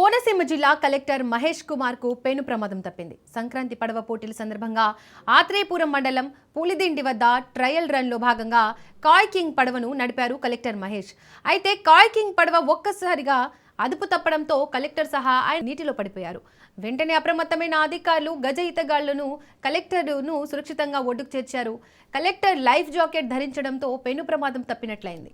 కోనసీమ జిల్లా కలెక్టర్ మహేష్ కుమార్ కు పెను ప్రమాదం తప్పింది. సంక్రాంతి పడవ పోటీల సందర్భంగా ఆత్రేయపురం మండలం పులిదిండి వద్ద ట్రయల్ రన్ లో భాగంగా కాయ్ కింగ్ పడవను నడిపారు కలెక్టర్ మహేష్. అయితే కాయ్ కింగ్ పడవ ఒక్కసారిగా అదుపు తప్పడంతో కలెక్టర్ సహా ఆయన నీటిలో పడిపోయారు. వెంటనే అప్రమత్తమైన అధికారులు గజ ఈతగాళ్లను కలెక్టర్ను సురక్షితంగా ఒడ్డుకు చేర్చారు. కలెక్టర్ లైఫ్ జాకెట్ ధరించడంతో పెను ప్రమాదం తప్పినట్లయింది.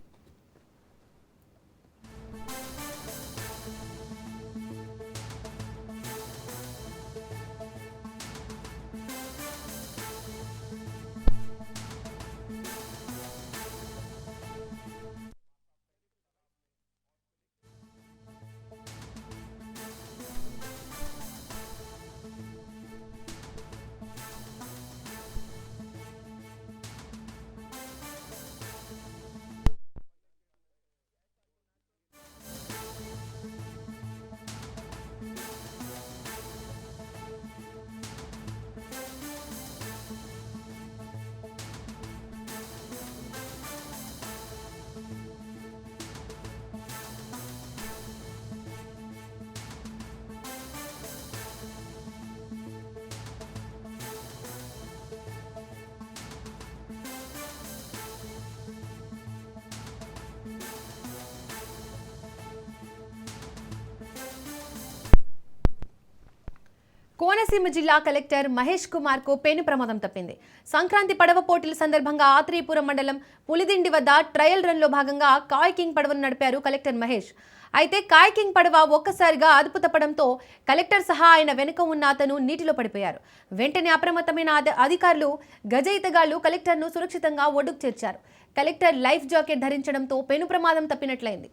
కోనసీమ జిల్లా కలెక్టర్ మహేష్ కుమార్ కు పెను ప్రమాదం తప్పింది. సంక్రాంతి పడవ పోటీల సందర్భంగా ఆత్రేయపురం మండలం పులిదిండి వద్ద ట్రయల్ రన్ లో భాగంగా కాయ్ కింగ్ పడవను నడిపారు కలెక్టర్ మహేష్. అయితే కాయ్ కింగ్ పడవ ఒక్కసారిగా అదుపు తప్పడంతో కలెక్టర్ సహా ఆయన వెనుక ఉన్న అతను నీటిలో పడిపోయారు. వెంటనే అప్రమత్తమైన అధికారులు గజ ఈతగాళ్లు కలెక్టర్ను సురక్షితంగా ఒడ్డుకు చేర్చారు. కలెక్టర్ లైఫ్ జాకెట్ ధరించడంతో పెను ప్రమాదం తప్పినట్లయింది.